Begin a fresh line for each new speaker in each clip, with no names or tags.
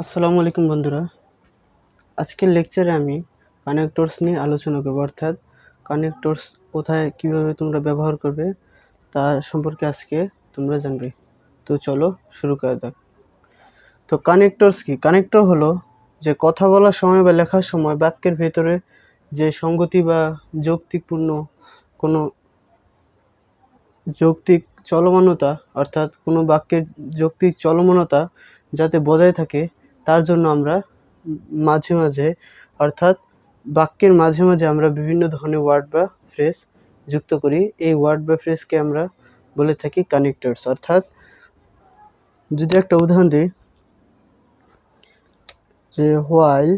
আসসালামু আলাইকুম বন্ধুরা। আজকের লেকচারে আমি কানেক্টরস নিয়ে আলোচনা করব, অর্থাৎ কানেক্টরস কোথায় কিভাবে তোমরা ব্যবহার করবে তা সম্পর্কে আজকে তোমরা জানবে। তো চলো শুরু করা যাক। তো কানেক্টরস কি? কানেক্টর হলো যে কথা বলার সময় বা লেখার সময় বাক্যের ভেতরে যে সঙ্গতি বা যৌক্তিকপূর্ণ কোনো যৌক্তিক চলমানতা, অর্থাৎ কোনো বাক্যের যৌক্তিক চলমানতা যাতে বজায় থাকে তার জন্য আমরা মাঝে মাঝে, অর্থাৎ বাক্যের মাঝে মাঝে আমরা বিভিন্ন ধরনের ওয়ার্ড বা ফ্রেজ যুক্ত করি। এই ওয়ার্ড বা ফ্রেজকে আমরা বলে থাকি কানেক্টরস। অর্থাৎ যদি একটা উদাহরণ দিই, যে while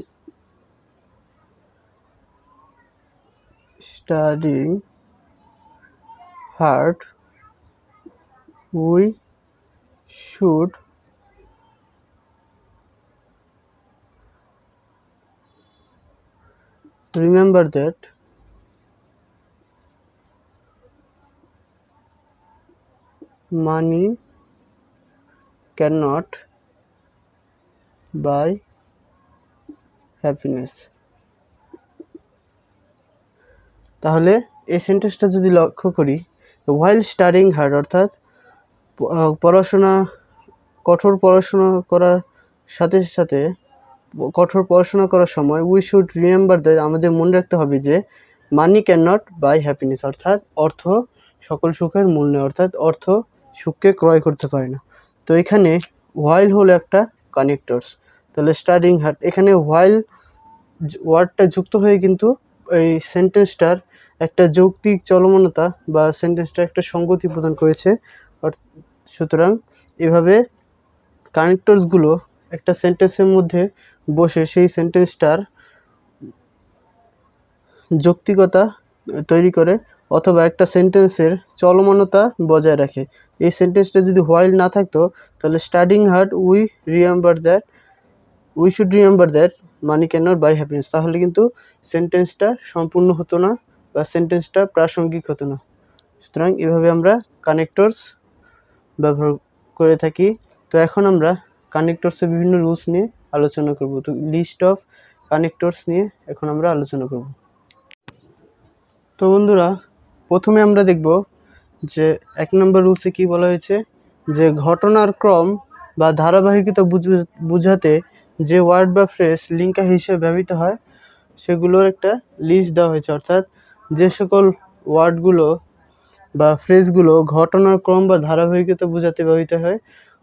studying hard we should remember that money cannot buy happiness। তাহলে এই সেন্টেন্সটা যদি লক্ষ্য করি, while studying hard অর্থাৎ কঠোর পড়াশোনা করার সাথে সাথে কঠোর পড়াশোনা করার সময় উই শুড রিমেম্বার দ্যাট আমাদের মনে রাখতে হবে যে money can not by happiness, অর্থাৎ অর্থ সকল সুখের মূল নেই, অর্থাৎ অর্থ সুখকে ক্রয় করতে পারে না। তো এখানে হোয়াইল হলো একটা কানেক্টরস। তাহলে স্টাডিং হার্ড, এখানে হোয়াইল ওয়ার্ডটা যুক্ত হয়ে কিন্তু এই সেন্টেন্সটার একটা যৌক্তিক চলমানতা বা সেন্টেন্সটার একটা সঙ্গতি প্রদান করেছে। সুতরাং এভাবে কানেক্টরসগুলো একটা সেন্টেন্সের মধ্যে বসে সেই সেন্টেন্সটার যৌক্তিকতা তৈরি করে অথবা একটা সেন্টেন্সের চলমানতা বজায় রাখে। এই সেন্টেন্সটা যদি হোয়াইল না থাকতো তাহলে studying hard we should remember that money can not by happiness, তাহলে কিন্তু সেন্টেন্সটা সম্পূর্ণ হতো না বা সেন্টেন্সটা প্রাসঙ্গিক হতো না। সুতরাং এভাবে আমরা কানেক্টরস ব্যবহার করে থাকি। তো এখন আমরা কানেক্টরসের বিভিন্ন রুলস নিয়ে আলোচনা করব। তো লিস্ট অফ কানেক্টরস নিয়ে এখন আমরা আলোচনা করব। তো বন্ধুরা, প্রথমে আমরা দেখব যে 1 নম্বর রুলসে কি বলা হয়েছে, যে ঘটনার ক্রম বা ধারাবাহিকতা বুঝাতে যে ওয়ার্ড বা ফ্রেজ লিঙ্কার হিসেবে ব্যবহৃত হয় সেগুলোর একটা লিস্ট দেওয়া হয়েছে। অর্থাৎ যে সকল ওয়ার্ডগুলো বা ফ্রেজগুলো ঘটনার ক্রম বা ধারাবাহিকতা বোঝাতে ব্যবহৃত হয়,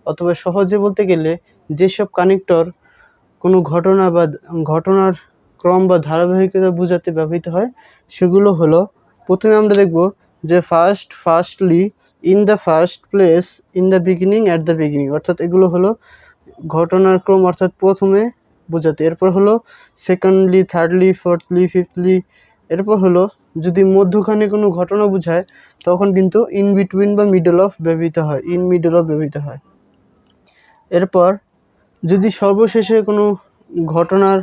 অথবা সহজে বলতে গেলে যেসব কানেক্টর কোনো ঘটনা বা ঘটনার ক্রম বা ধারাবাহিকতা বোঝাতে ব্যবহৃত হয় সেগুলো হলো, প্রথমে আমরা দেখব যে firstly, in the first place, in the beginning, at the beginning, অর্থাৎ এগুলো হলো ঘটনার ক্রম অর্থাৎ প্রথমে বোঝাতে। এরপর হলো সেকেন্ডলি, থার্ডলি, ফোর্থলি, ফিফথলি। এরপর হলো যদি মধ্যখানে কোনো ঘটনা বোঝায় তখন কিন্তু ইন বিটুইন বা মিডল অফ ব্যবহৃত হয়, ইন মিডল অফ ব্যবহৃত হয়। এরপর যদি সর্বশেষে কোনো ঘটনার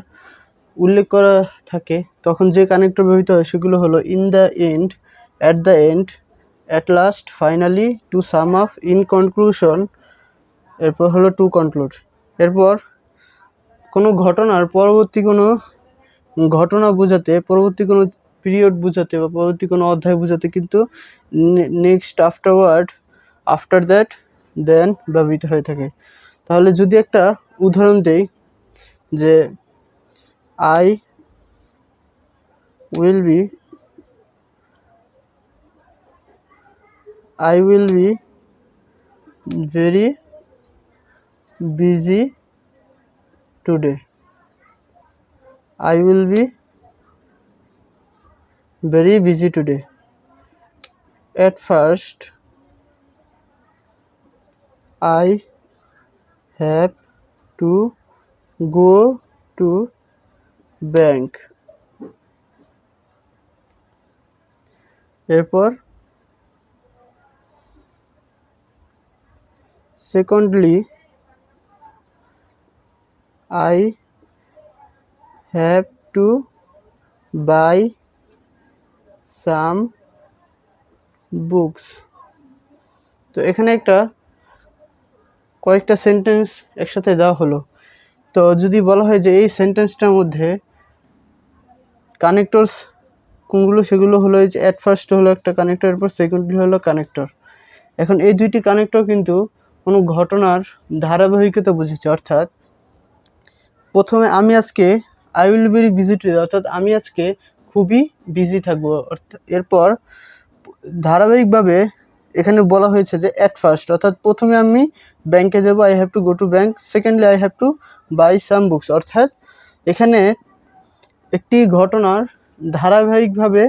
উল্লেখ করা থাকে তখন যে কানেক্টর ব্যবহৃত হয় সেগুলো হলো in the end, at the end, at last, finally, to sum up, in conclusion. এরপর হলো টু কনক্লুড। এরপর কোনো ঘটনার পরবর্তী কোনো ঘটনা বোঝাতে, পরবর্তী কোনো পিরিয়ড বোঝাতে বা পরবর্তী কোনো অধ্যায় বোঝাতে কিন্তু নেক্সট, আফটারওয়ার্ড, আফটার দ্যাট, দেন ব্যবহৃত হয়ে থাকে। তাহলে যদি একটা উদাহরণ দেই, যে I will be very busy today. I will be very busy today. At first, I have to go to bank. এরপর secondly, I have to buy some books. তো এখানে কয়েকটা সেন্টেন্স একসাথে দেওয়া হলো। তো যদি বলা হয় যে এই সেন্টেন্সটার মধ্যে কানেক্টরস কোনগুলো, সেগুলো হলো এই যে অ্যাট ফার্স্ট হলো একটা কানেক্টর, এরপর সেকেন্ডলি হলো কানেক্টর। এখন এই দুইটি কানেক্টর কিন্তু কোনো ঘটনার ধারাবাহিকতা বুঝেছে, অর্থাৎ প্রথমে আমি আজকে I will very busy today, অর্থাৎ আমি আজকে খুবই বিজি থাকবো। অর্থাৎ এরপর ধারাবাহিকভাবে এখানে বলা হয়েছে যে অ্যাট ফার্স্ট, অর্থাৎ প্রথমে আমি ব্যাংকে যাব, I have to go to bank, secondly I have to buy some books. অর্থাৎ এখানে একটি ঘটনার ধারাবাহিকভাবে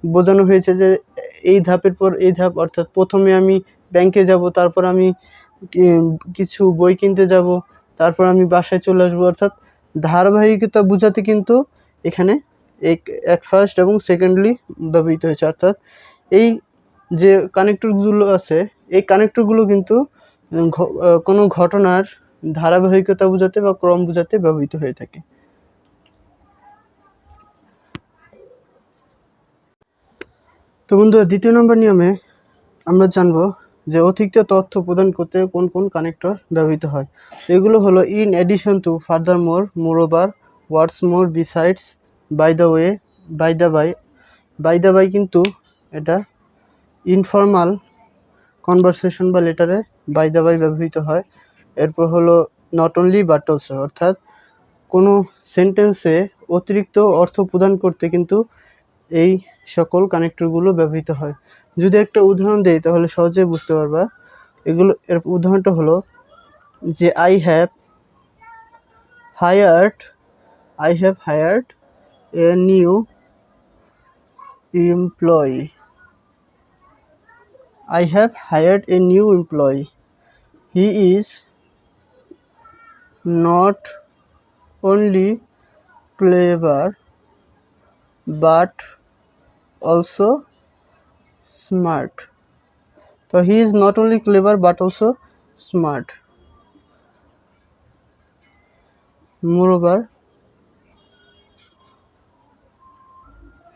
বোঝানো হয়েছে যে এই ধাপের পর এই ধাপ, অর্থাৎ প্রথমে আমি ব্যাংকে যাব, তারপর আমি কিছু বই কিনতে যাব, তারপর আমি বাসায় চলে আসবো। অর্থাৎ ধারাবাহিকতা বোঝাতে কিন্তু এখানে অ্যাট ফার্স্ট এবং সেকেন্ডলি ব্যবহৃত হয়েছে। অর্থাৎ এই যে কানেক্টরগুলো আছে, এই কানেক্টরগুলো কিন্তু কোনো ঘটনার ধারাবাহিকতা বোঝাতে বা ক্রম বোঝাতে ব্যবহৃত হয়ে থাকে। তো বন্ধুরা, দ্বিতীয় নম্বর নিয়মে আমরা জানবো যে অতিরিক্ত তথ্য প্রদান করতে কোন কোন কানেক্টর ব্যবহৃত হয়। তো এগুলো হলো in addition to, furthermore, moreover, what's more, besides, by the way, by the bye. By the bye কিন্তু এটা ইনফর্মাল কনভারসেশন বা লেটারে বাই দ্য বাই ব্যবহৃত হয়। এরপর হলো নট অনলি বাট অলসো, অর্থাৎ কোনো সেন্টেন্সে অতিরিক্ত অর্থ প্রদান করতে কিন্তু এই সকল কানেক্টরগুলো ব্যবহৃত হয়। যদি একটা উদাহরণ দেই তাহলে সহজে বুঝতে পারবা। এর উদাহরণটা হলো যে I have hired a new employee. I have hired a new employee. He is not only clever but also smart. So he is not only clever but also smart. Moreover,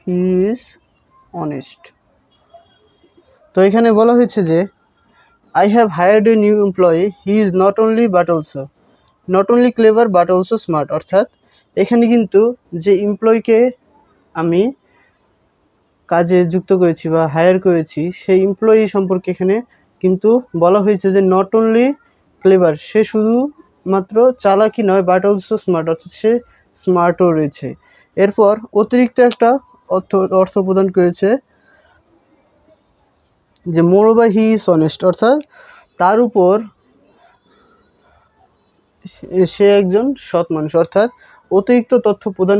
he is honest. তো এখানে বলা হয়েছে যে I have hired a new employee. He is not only clever but also smart. অর্থাৎ এখানে কিন্তু যে এমপ্লয়িকে আমি কাজে যুক্ত করেছি বা হায়ার করেছি, সেই এমপ্লয়ি সম্পর্কে এখানে কিন্তু বলা হয়েছে যে নট অনলি ক্লেভার, সে শুধুমাত্র চালাকি নয়, বাট অলসো স্মার্ট, অর্থাৎ সে স্মার্টও রয়েছে। এরপর অতিরিক্ত একটা অর্থ প্রদান করেছে যে মোরওভার হি ইজ অনেস্ট, অর্থাৎ তার উপর সে একজন সৎ মানুষ। অর্থাৎ অতিরিক্ত তথ্য প্রদান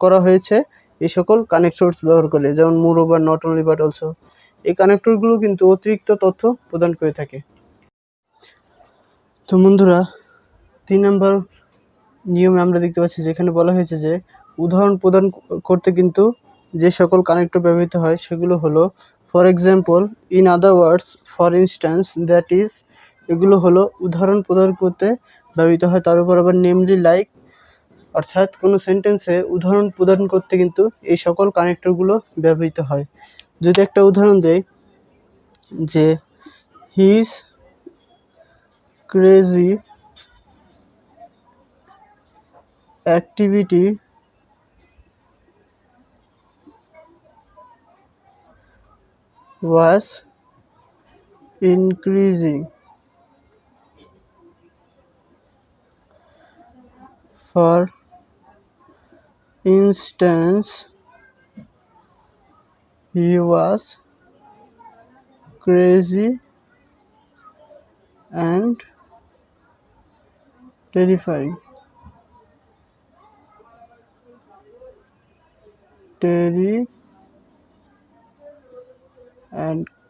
করা হয়েছে এই সকল কানেক্টরস ব্যবহার করে, যেমন moreover, not only but also. এই কানেক্টরগুলো কিন্তু অতিরিক্ত তথ্য প্রদান করে থাকে। তো বন্ধুরা, 3 নম্বর নিয়মে আমরা দেখতে পাচ্ছি যেখানে বলা হয়েছে যে উদাহরণ প্রদান করতে কিন্তু যে সকল কানেক্টর ব্যবহৃত হয় সেগুলো হলো for example, in other words, for instance, that is. এগুলো হলো উদাহরণ প্রদান করতে ব্যবহৃত হয়। তার উপর আবার নেমলি, লাইক, অর্থাৎ কোনো সেন্টেন্সে উদাহরণ প্রদান করতে কিন্তু এই সকল কানেক্টরগুলো ব্যবহৃত হয়। যদি একটা উদাহরণ দেই যে his crazy activity was increasing. For instance, he was crazy and terrifying.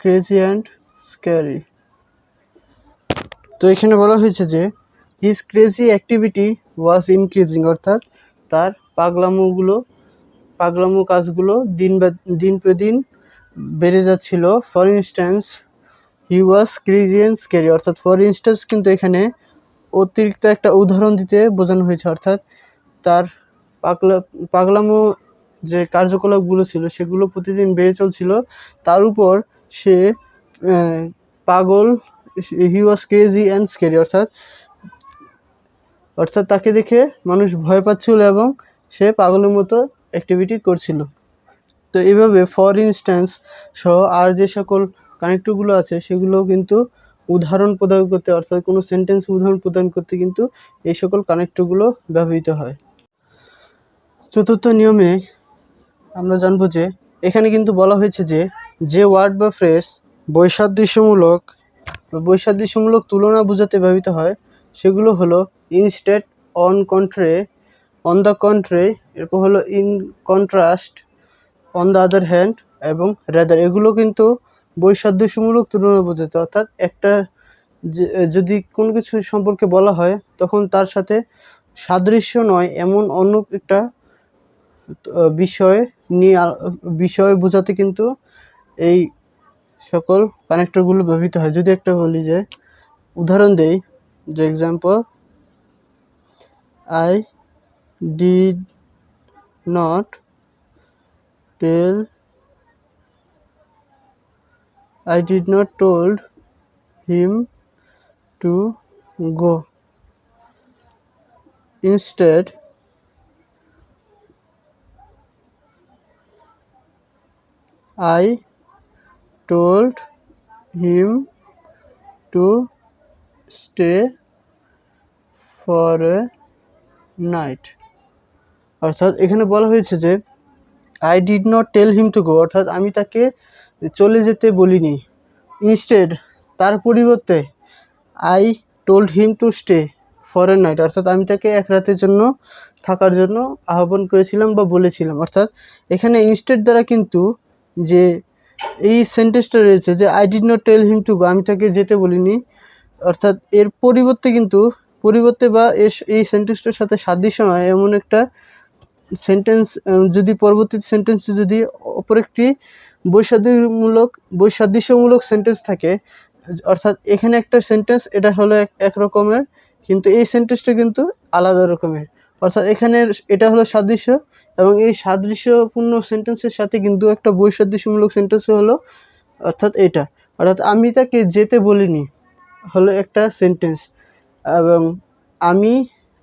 Crazy and scary. তো এখানে বলা হয়েছে যে হিজ ক্রেজি অ্যাক্টিভিটি ওয়াজ ইনক্রিজিং, অর্থাৎ তার পাগলামো কাজগুলো দিন দিন বেড়ে যাচ্ছিল। For instance, he was crazy and scary, অর্থাৎ ফর ইনস্ট্যান্স কিন্তু এখানে অতিরিক্ত একটা উদাহরণ দিতে বোঝানো হয়েছে। অর্থাৎ তার পাগলামো যে কার্যকলাপগুলো ছিল সেগুলো প্রতিদিন বেড়ে চলছিল, তার উপর সে পাগল, হি ওয়াজ ক্রেজি অ্যান্ড স্ক্যারি, অর্থাৎ অর্থাৎ তাকে দেখে মানুষ ভয় পাচ্ছিল এবং সে পাগলের মতো অ্যাক্টিভিটি করছিল। তো এইভাবে ফর ইনস্ট্যান্স সহ আর যে সকল কানেক্টরগুলো আছে সেগুলো কিন্তু উদাহরণ প্রদান করতে, অর্থাৎ কোনো সেন্টেন্স উদাহরণ প্রদান করতে কিন্তু এই সকল কানেক্টরগুলো ব্যবহৃত হয়। চতুর্থ নিয়মে আমরা জানবো যে এখানে কিন্তু বলা হয়েছে যে ওয়ার্ড বা ফ্রেজ বৈসাদৃশ্যমূলক তুলনা বোঝাতে ব্যবহৃত হয় সেগুলো হলো ইনস্টেড, অন কন্ট্রে, অন দ্য কন্ট্রে, এরপর হলো in contrast, on the other hand এবং রেদার। এগুলো কিন্তু বৈসাদৃশ্যমূলক তুলনা বোঝাতে, অর্থাৎ একটা যদি কোনো কিছু সম্পর্কে বলা হয় তখন তার সাথে সাদৃশ্য নয় এমন অন্য একটা বিষয় বোঝাতে কিন্তু এই সকল কানেক্টরগুলো ব্যবহৃত হয়। যদি একটা বলি যে উদাহরণ দেই, যে example, I did not told him to go. Instead, I told him to stay for a night. অর্থাৎ এখানে বলা হয়েছে যে I did not tell him to go, অর্থাৎ আমি তাকে চলে যেতে বলিনি। ইনস্টেড, তার পরিবর্তে, I told him to stay for a night, অর্থাৎ আমি তাকে এক রাতের জন্য থাকার জন্য আহ্বান করেছিলাম বা বলেছিলাম। অর্থাৎ এখানে ইনস্টেড দ্বারা কিন্তু যে এই সেন্টেন্সটা রয়েছে যে I did not tell him to go, আমি তাকে যেতে বলিনি, অর্থাৎ এর পরিবর্তে বা এই সেন্টেন্সটার সাথে সাদৃশ্য নয় এমন একটা সেন্টেন্স যদি পরবর্তী সেন্টেন্সে যদি অপর একটি বৈসাদৃশ্যমূলক সেন্টেন্স থাকে, অর্থাৎ এখানে একটা সেন্টেন্স এটা হলো এক রকমের, কিন্তু এই সেন্টেন্সটা কিন্তু আলাদা রকমের, অর্থাৎ এখানে এটা হলো সাদৃশ্য এবং এই সাদৃশ্যপূর্ণ সেন্টেন্সের সাথে কিন্তু একটা বৈসাদৃশ্যমূলক সেন্টেন্স হলো, অর্থাৎ আমি তাকে যেতে বলিনি হলো একটা সেন্টেন্স, এবং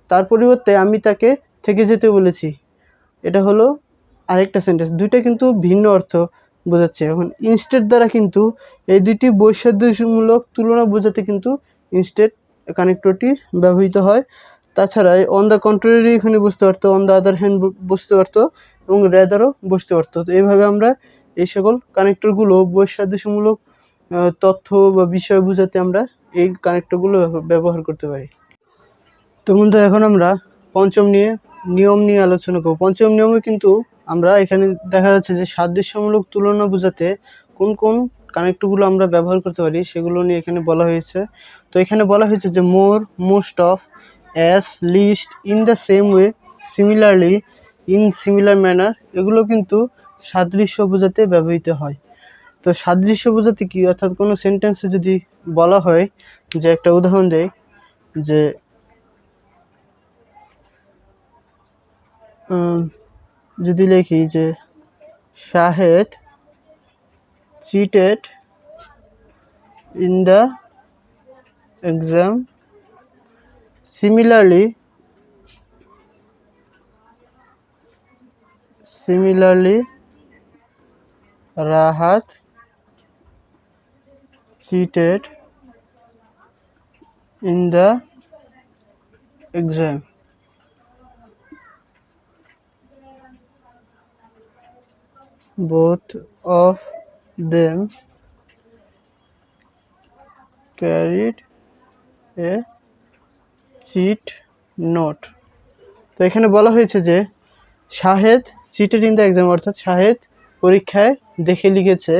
তার পরিবর্তে আমি তাকে থেকে যেতে বলেছি এটা হলো আরেকটা সেন্টেন্স। দুইটা কিন্তু ভিন্ন অর্থ বোঝাচ্ছে। এখন ইনস্টেড দ্বারা কিন্তু এই দুইটি বৈসাদৃশ্যমূলক তুলনা বোঝাতে কিন্তু ইনস্টেড কানেক্টরটি ব্যবহৃত হয়। তাছাড়া অন দ্য কন্ট্রারি এখানে বুঝতে পারতো, অন দ্য আদার হ্যান্ড বুঝতে পারতো এবং রেদারও বুঝতে পারতো। তো এইভাবে আমরা এই সকল কানেক্টরগুলো বৈসাদৃশ্যমূলক তথ্য বা বিষয় বোঝাতে আমরা এই কানেক্টরগুলো ব্যবহার করতে পারি। তো বন্ধু, এখন আমরা পঞ্চম নিয়ম নিয়ে আলোচনা করব। পঞ্চম নিয়মে কিন্তু আমরা এখানে দেখা যাচ্ছে যে সাদৃশ্যমূলক তুলনা বোঝাতে কোন কোন কানেক্টরগুলো আমরা ব্যবহার করতে পারি সেগুলো নিয়ে এখানে বলা হয়েছে। তো এখানে বলা হয়েছে যে more, most of, as, least, in the same way, similarly, in similar manner, এগুলো কিন্তু সাদৃশ্য বোঝাতে ব্যবহৃত হয়। তো সাদৃশ্য বোঝাতে কি, অর্থাৎ কোনো সেন্টেন্সে যদি বলা হয়, যে একটা উদাহরণ দেয়, যে যদি লিখি যে Shahed cheated in the exam, similarly Rahat cheated in the exam. Both of them carried a cheat note. তো এখানে বলা হয়েছে যে Shahed cheated in the exam, অর্থাৎ শাহেদ পরীক্ষায় দেখে লিখেছে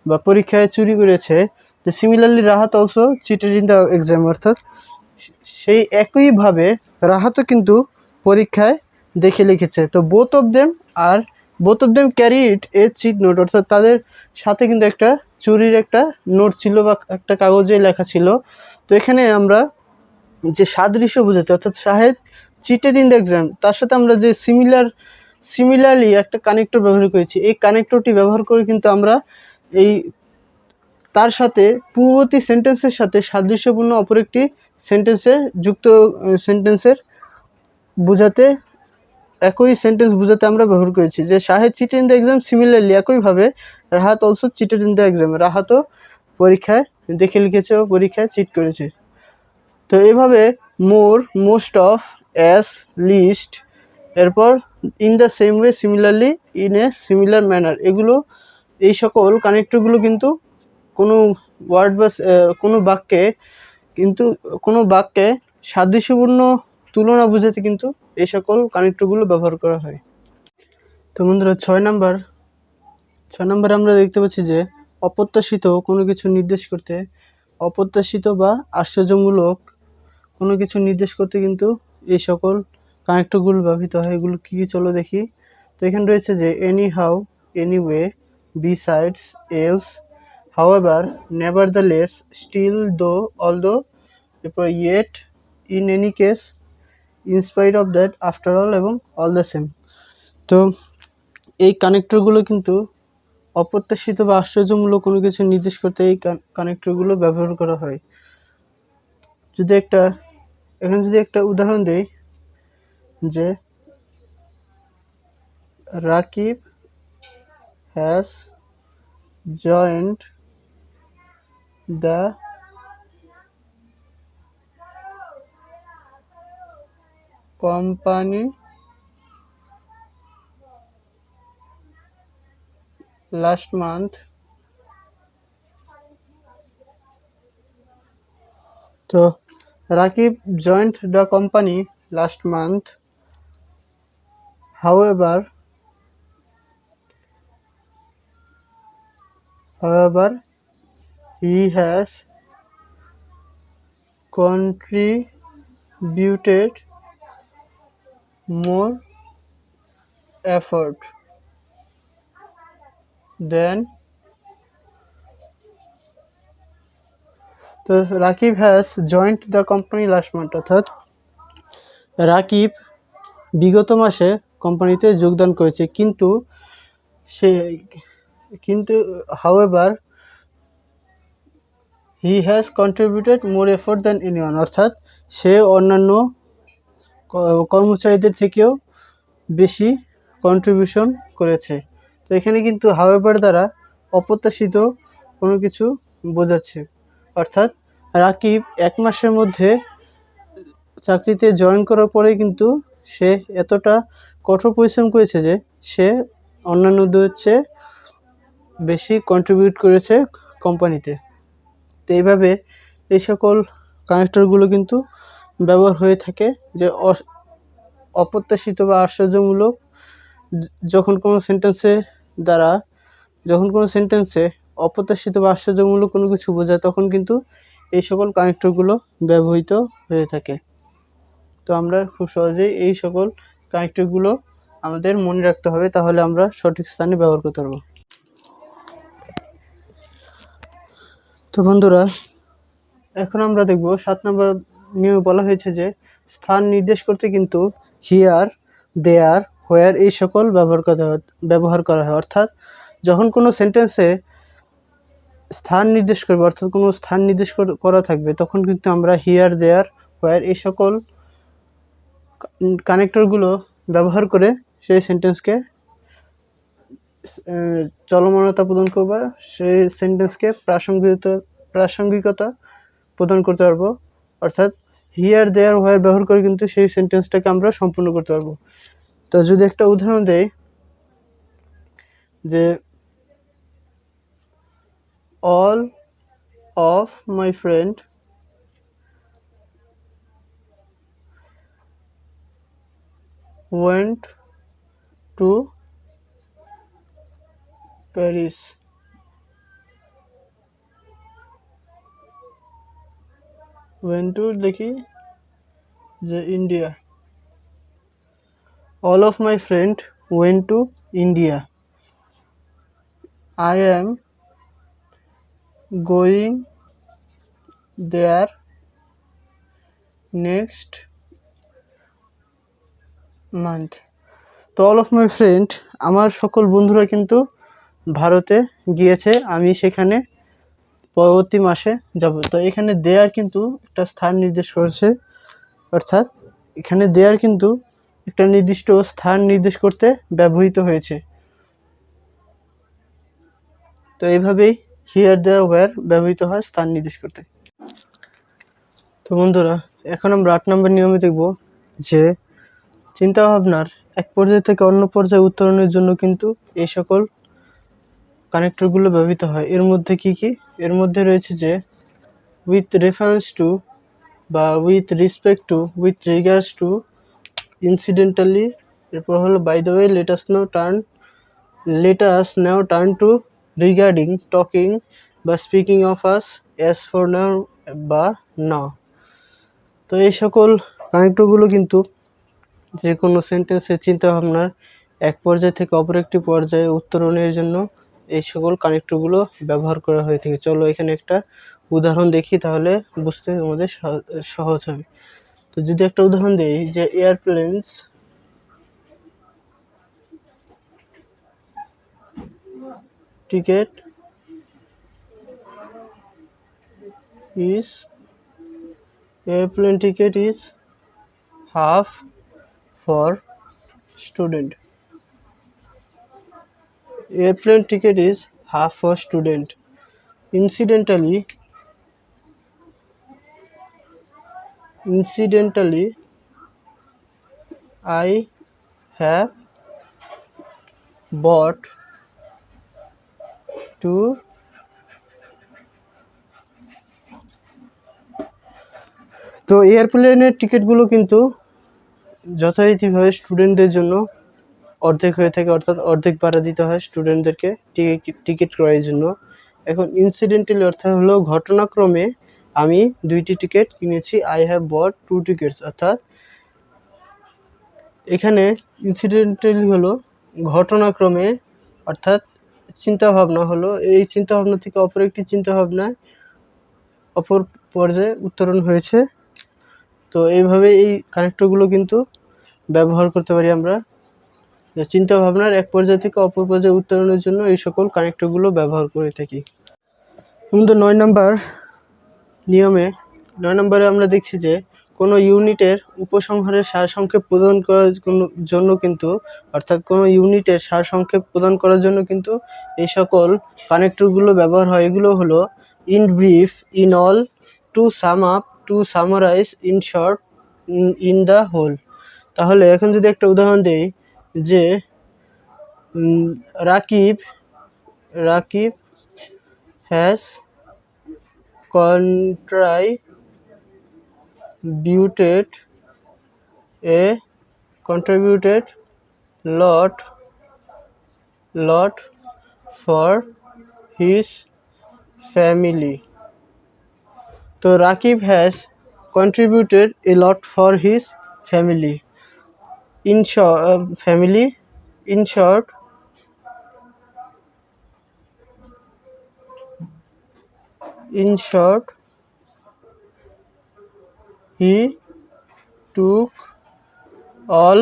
বা পরীক্ষায় চুরি করেছে। তো similarly Rahat also cheated in the exam, অর্থাৎ সেই একইভাবে রাহাতও কিন্তু পরীক্ষায় দেখে লিখেছে। তো both of them carried a cheat note, অর্থাৎ তাদের সাথে কিন্তু একটা চুরির একটা নোট ছিল বা একটা কাগজে লেখা ছিল। তো এখানে আমরা যে সাদৃশ্য বোঝাতে, অর্থাৎ Shahed cheated in the exam, তার সাথে আমরা যে সিমিলারলি একটা কানেক্টর ব্যবহার করেছি, এই কানেক্টরটি ব্যবহার করে কিন্তু আমরা তার সাথে পূর্ববর্তী সেন্টেন্সের সাথে সাদৃশ্যপূর্ণ অপর একটি সেন্টেন্সের বোঝাতে একই সেন্টেন্স বোঝাতে আমরা ব্যবহার করেছি যে Shahed cheated in the exam. Similarly একইভাবে Rahat also cheated in the exam, রাহাতও পরীক্ষায় দেখে লিখেছে ও পরীক্ষায় চিট করেছে। তো এইভাবে more, most of, as, least, এরপর in the same way, similarly, in a similar manner, এগুলো এই সকল কানেক্টরগুলো কিন্তু কোনো ওয়ার্ড বা কোনো বাক্যে সাদৃশ্যপূর্ণ তুলনা বোঝাতে কিন্তু এই সকল কানেক্টরগুলো ব্যবহার করা হয়। তো বন্ধুরা 6 নম্বরে আমরা দেখতে পাচ্ছি যে অপ্রত্যাশিত কোনো কিছু নির্দেশ করতে, অপ্রত্যাশিত বা আশ্চর্যমূলক কোনো কিছু নির্দেশ করতে কিন্তু এই সকল কানেক্টরগুলো ব্যবহৃত হয়। এগুলো কী কী চলো দেখি। তো এখানে রয়েছে যে anyhow, anyway, besides, else, however, nevertheless, still, though, although, এরপর yet, in any case, in spite of that, after all এবং অল দ্য সেম। তো এই কানেক্টরগুলো কিন্তু অপ্রত্যাশিত বা আশ্চর্যমূলক কোনো কিছু নির্দেশ করতে এই কানেক্টরগুলো ব্যবহার করা হয়। যদি একটা উদাহরণ দেই যে Rakib has joined the company last month. তো Rakib joined the company last month, however he has contributed more effort than। তো Rakib has joined the company last month, অর্থাৎ রাকিব বিগত মাসে কোম্পানিতে যোগদান করেছে, কিন্তু however he has contributed more effort than anyone, অর্থাৎ সে অন্যান্য কর্মচারীদের থেকেও বেশি কন্ট্রিবিউশন করেছে। তো এখানে কিন্তু হাউএভার দ্বারা অপ্রত্যাশিত কোনো কিছু বোঝাচ্ছে, অর্থাৎ রাকিব 1 মাসের মধ্যে চাকরিতে জয়েন করার পরে কিন্তু সে এতটা কঠোর পরিশ্রম করেছে যে সে অন্যান্যদের চেয়ে বেশি কন্ট্রিবিউট করেছে কোম্পানিতে। তো এইভাবে এই সকল কানেক্টরগুলো কিন্তু ব্যবহার হয়ে থাকে যে অপ্রত্যাশিত বা আশ্চর্যমূলক যখন কোনো সেন্টেন্সে অপ্রত্যাশিত বা আশ্চর্যমূলক কোনো কিছু বোঝায় তখন কিন্তু এই সকল কানেক্টরগুলো ব্যবহৃত হয়ে থাকে। তো আমরা খুব সহজেই এই সকল কানেক্টরগুলো আমাদের মনে রাখতে হবে, তাহলে আমরা সঠিক স্থানে ব্যবহার করতে পারবো। তো বন্ধুরা এখন আমরা দেখব 7 নম্বর নিয়মে বলা হয়েছে যে স্থান নির্দেশ করতে কিন্তু হিয়ার, দেয়ার, হোয়ার এই সকল ব্যবহার করা হয়। অর্থাৎ যখন কোনো সেন্টেন্সে স্থান নির্দেশ করবে, অর্থাৎ কোনো স্থান নির্দেশ করা থাকবে, তখন কিন্তু আমরা হিয়ার, দেয়ার, হোয়ার এই সকল কানেক্টরগুলো ব্যবহার করে সেই সেন্টেন্সকে চলমানতা প্রদান করব, সেই সেন্টেন্সকে প্রাসঙ্গিকতা প্রদান করতে পারবো। অর্থাৎ হিয়ার, দেয়ার, হোয়ার ব্যবহার করে কিন্তু সেই সেন্টেন্সটাকে আমরা সম্পূর্ণ করতে পারবো। তো যদি একটা উদাহরণ দেই যে all of my friend went to Paris। went to দেখি যে India. all of my friend went to India। I am going there next month। তো all of my friend আমার সকল বন্ধুরা কিন্তু ভারতে গিয়েছে, আমি সেখানে পরবর্তী মাসে যাব। তো এখানে দেয়ার কিন্তু একটা স্থান নির্দেশ করেছে, অর্থাৎ এখানে দেয়ার কিন্তু একটা নির্দিষ্ট স্থান নির্দেশ করতে ব্যবহৃত হয়েছে। তো এইভাবেই হিয়ার দেয়ার ওয়্যার ব্যবহৃত হয় স্থান নির্দেশ করতে। তো বন্ধুরা, এখন আমরা 8 নম্বর নিয়মে দেখব যে চিন্তাভাবনার এক পর্যায় থেকে অন্য পর্যায়ে উত্তরণের জন্য কিন্তু এই সকল কানেক্টরগুলো ব্যবহৃত হয়। এর মধ্যে কি কি? এর মধ্যে রয়েছে যে উইথ রেফারেন্স টু বা with respect to, with regards to, incidentally, এরপর হলো by the way, let us now turn to, regarding, talking বা speaking of us, as for now বা নাও। তো এই সকল কানেক্টরগুলো কিন্তু যে কোনো সেন্টেন্সের চিন্তাভাবনার এক পর্যায় থেকে অপর একটি পর্যায়ে উত্তরণের জন্য এই সকল কানেক্টরগুলো ব্যবহার করা হয়ে থাকে। চলো এখানে একটা উদাহরণ দেখি, তাহলে বুঝতে আমাদের সহজ হবে। তো যদি একটা উদাহরণ দিই যে airplanes ticket is half for student. Airplane ticket is half for student. Incidentally, I have bought 2 তো এয়ারপ্লেনের টিকিটগুলো কিন্তু যথারীতিভাবে স্টুডেন্টদের জন্য অর্ধেক হয়ে থাকে, অর্থাৎ অর্ধেক ভাড়া দিতে হয় স্টুডেন্টদেরকে টিকিট ক্রয়ের জন্য। এখন ইনসিডেন্টালি অর্থাৎ হলো ঘটনাক্রমে আমি 2টি টিকিট কিনেছি। আই হ্যাভ বট 2 টিকিটস, অর্থাৎ এখানে ইনসিডেন্টালি হলো ঘটনাক্রমে, অর্থাৎ চিন্তাভাবনা হলো এই চিন্তাভাবনা থেকে অপর একটি চিন্তাভাবনায় অপর পর্যায়ে উত্তরণ হয়েছে। তো এইভাবে এই কানেক্টরগুলো কিন্তু ব্যবহার করতে পারি আমরা, যে চিন্তাভাবনার এক পর্যায় থেকে অপর পর্যায়ে উত্তরণের জন্য এই সকল কানেক্টরগুলো ব্যবহার করে থাকি। কিন্তু 9 নম্বর নিয়মে 9 নম্বরে আমরা দেখছি যে কোনো ইউনিটের উপসংহারের সারসংক্ষেপ প্রদান করার জন্য কিন্তু, অর্থাৎ কোনো ইউনিটের সারসংক্ষেপ প্রদান করার জন্য কিন্তু এই সকল কানেক্টরগুলো ব্যবহার হয়। এগুলো হলো in brief, in all, to sum up, to summarize, in short, in the whole. তাহলে এখন যদি একটা উদাহরণ দেই যে Rakib has contributed lot for his family. তো Rakib has contributed a lot for his family. In short, he took all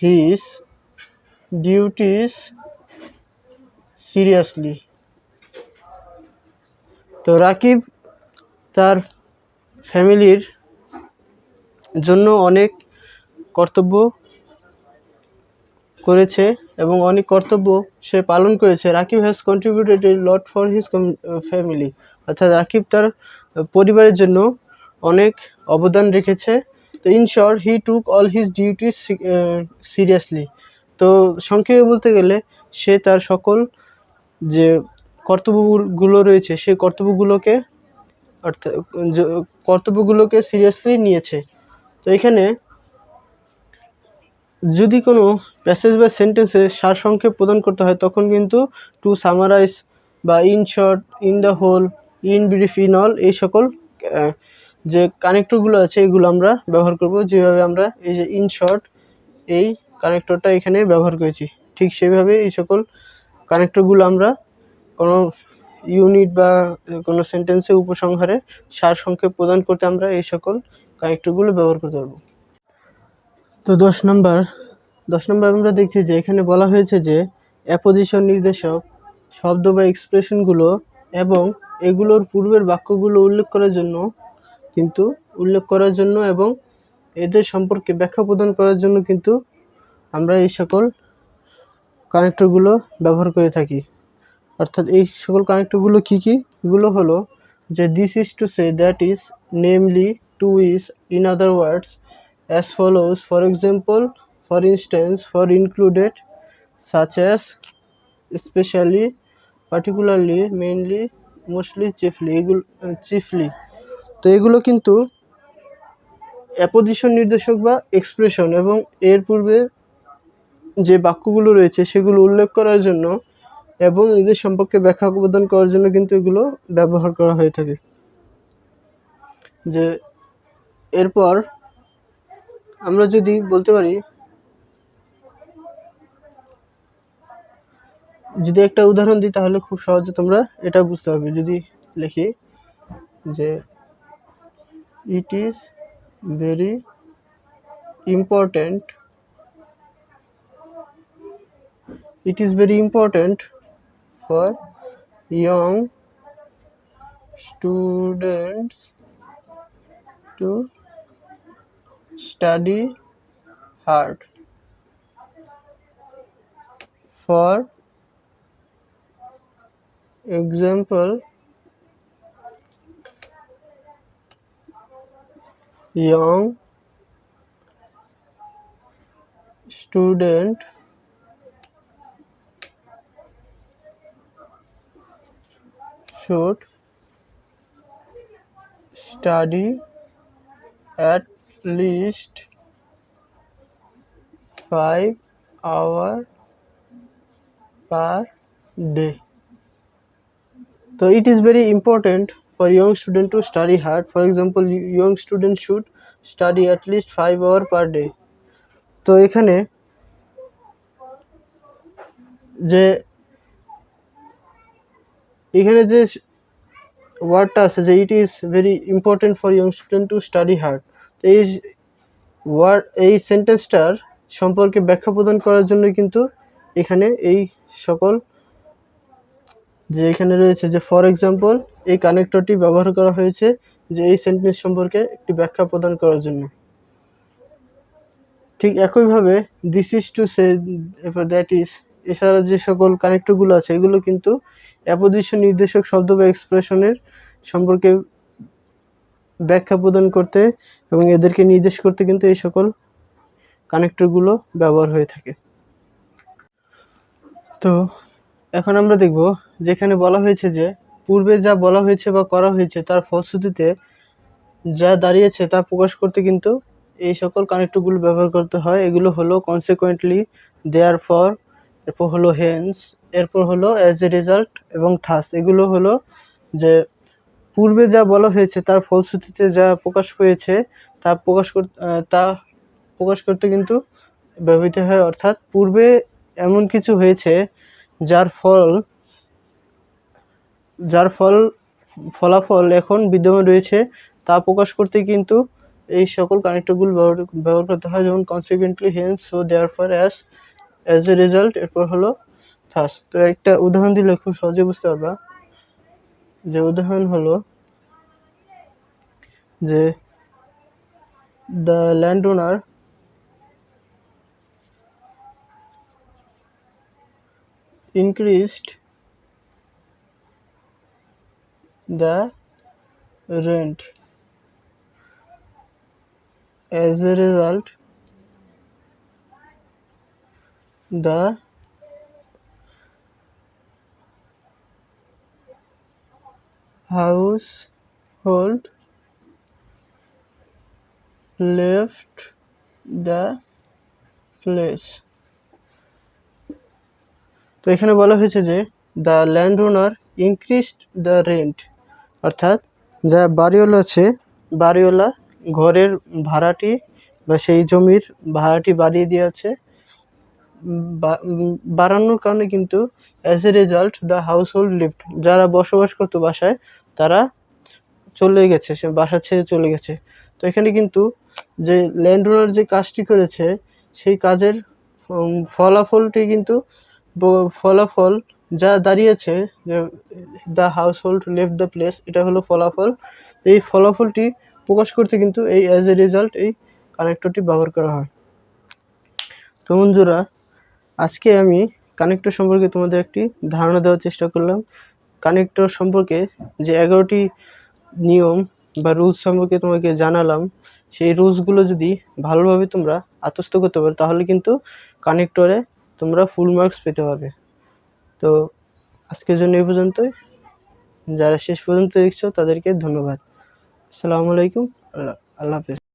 his duties seriously. তো রাকিব তার ফ্যামিলির জন্য অনেক কর্তব্য করেছে এবং অনেক কর্তব্য সে পালন করেছে। Rakib has contributed A lot for his family, অর্থাৎ রাকিব তার পরিবারের জন্য অনেক অবদান রেখেছে। তো in short, he took all his duties seriously. তো সংক্ষেপে বলতে গেলে সে তার সকল যে কর্তব্যগুলো রয়েছে সেই কর্তব্যগুলোকে সিরিয়াসলি নিয়েছে। তো এখানে যদি কোনো প্যাসেজ বা সেন্টেন্সে সারসংক্ষেপ প্রদান করতে হয় তখন কিন্তু টু সামারাইজ বা in short, in the whole, in brief, in all, এই সকল যে কানেক্টরগুলো আছে এগুলো আমরা ব্যবহার করব। যেভাবে আমরা এই যে ইন শর্ট এই কানেক্টরটা এখানে ব্যবহার করেছি, ঠিক সেইভাবে এই সকল কানেক্টরগুলো আমরা কোনো ইউনিট বা কোনো সেন্টেন্সে উপসংহারে সারসংক্ষেপ প্রদান করতে আমরা এই সকল কানেক্টরগুলো ব্যবহার করতে পারবো। তো 10 নম্বর আমরা দেখছি যে এখানে বলা হয়েছে যে অ্যাপোজিশন নির্দেশক শব্দ বা এক্সপ্রেশনগুলো এবং এগুলোর পূর্বের বাক্যগুলো উল্লেখ করার জন্য এবং এদের সম্পর্কে ব্যাখ্যা প্রদান করার জন্য কিন্তু আমরা এই সকল কানেক্টরগুলো ব্যবহার করে থাকি। অর্থাৎ এই সকল কানেক্টরগুলো কি কি? এগুলো হলো যে this is to say, that is, namely, to is, in other words, as follows, for example, for instance, for included, such as, especially, particularly, mainly, mostly, chiefly, এগুলো chiefly। তো এগুলো কিন্তু অ্যাপোজিশন নির্দেশক বা এক্সপ্রেশন এবং এর পূর্বে যে বাক্যগুলো রয়েছে সেগুলো উল্লেখ করার জন্য এবং এদের সম্পর্কে ব্যাখ্যা প্রদান করার জন্য কিন্তু এগুলো ব্যবহার করা হয়ে থাকে। যে এরপর আমরা যদি বলতে পারি, যদি একটা উদাহরণ দিই তাহলে খুব সহজে তোমরা এটা বুঝতে পারবে। যদি লিখি যে it is very important, it is very important for young students to study hard. For example, young student should study at least 5 hours per day. So it is very important for young student to study hard. For example, young student should study at least 5 hours per day. তো এখানে যে ওয়ার্ডটা আছে যে it is very important for young student to study hard, তো এই সেন্টেন্সটার সম্পর্কে ব্যাখ্যা প্রদান করার জন্য কিন্তু এখানে এই সকল যে এখানে রয়েছে যে ফর এক্সাম্পল এই কানেক্টরটি ব্যবহার করা হয়েছে যে এই সেন্টেন্স সম্পর্কে একটি ব্যাখ্যা প্রদান করার জন্য। ঠিক একইভাবে this is to say, that is, এছাড়া যে সকল কানেক্টরগুলো আছে এগুলো কিন্তু অ্যাপোজিশন নির্দেশক শব্দ বা এক্সপ্রেশনের সম্পর্কে ব্যাখ্যা প্রদান করতে এবং এদেরকে নির্দেশ করতে কিন্তু এই সকল কানেক্টরগুলো ব্যবহার হয়ে থাকে। তো এখন আমরা দেখব যেখানে বলা হয়েছে যে পূর্বে যা বলা হয়েছে বা করা হয়েছে তার ফলশ্রুতিতে যা দাঁড়িয়েছে তা প্রকাশ করতে কিন্তু এই সকল কানেক্টরগুলো ব্যবহার করতে হয়। এগুলো হলো কনসিকুয়েন্টলি, দেয়ারফর, এরপর হলো হেন্স, এরপর হলো অ্যাজ এ রেজাল্ট এবং থাস। এগুলো হলো যে পূর্বে যা বলা হয়েছে তার ফলশ্রুতিতে যা প্রকাশ পেয়েছে তা প্রকাশ করতে কিন্তু ব্যবহৃত হয়। অর্থাৎ পূর্বে এমন কিছু হয়েছে যার ফলাফল এখন বিদ্যমান রয়েছে তা প্রকাশ করতে কিন্তু এই সকল কানেক্টরগুলো ব্যবহার করতে হয়, যেমন consequently, hence, so, therefore, as a result, এরপর হলো থাস। তো একটা উদাহরণ দিলে খুব সহজে বুঝতে পারবা। যে উদাহরণ হলো যে the land owner increased the rent. As a result, the household left the place. তো এখানে বলা হয়েছে যে the land owner increased the rent, অর্থাৎ যা বাড়িওয়ালা আছে, বাড়িওয়ালা ঘরের ভাড়াটি বা সেই জমির ভাড়াটি বাড়িয়ে দিয়েছে। বাড়ানোর কারণে কিন্তু as a result the house hold lift, যারা বসবাস করতো বাসায় তারা চলে গেছে, সে বাসা ছেড়ে চলে গেছে। তো এখানে কিন্তু যে ল্যান্ড ওনার যে কাজটি করেছে সেই কাজের ফলাফলটি কিন্তু ফলাফল যা দাঁড়িয়েছে যে the house hold left the place, এটা হলো ফলাফল। এই ফলাফলটি প্রকাশ করতে কিন্তু এই অ্যাজ এ রেজাল্ট এই কানেক্টরটি ব্যবহার করা হয়। তো বন্ধুরা, আজকে আমি কানেক্টর সম্পর্কে তোমাদের একটি ধারণা দেওয়ার চেষ্টা করলাম। কানেক্টর সম্পর্কে যে 11টি নিয়ম বা রুলস সম্পর্কে তোমাকে জানালাম, সেই রুলসগুলো যদি ভালোভাবে তোমরা আত্মস্থ করতে পারো তাহলে কিন্তু কানেক্টরে তোমরা ফুল মার্কস পেতে পারবে। তো আজকের জন্য এই পর্যন্তই। যারা শেষ পর্যন্ত দেখছো তাদেরকে ধন্যবাদ। আসসালামু আলাইকুম। আল্লাহ হাফেজ।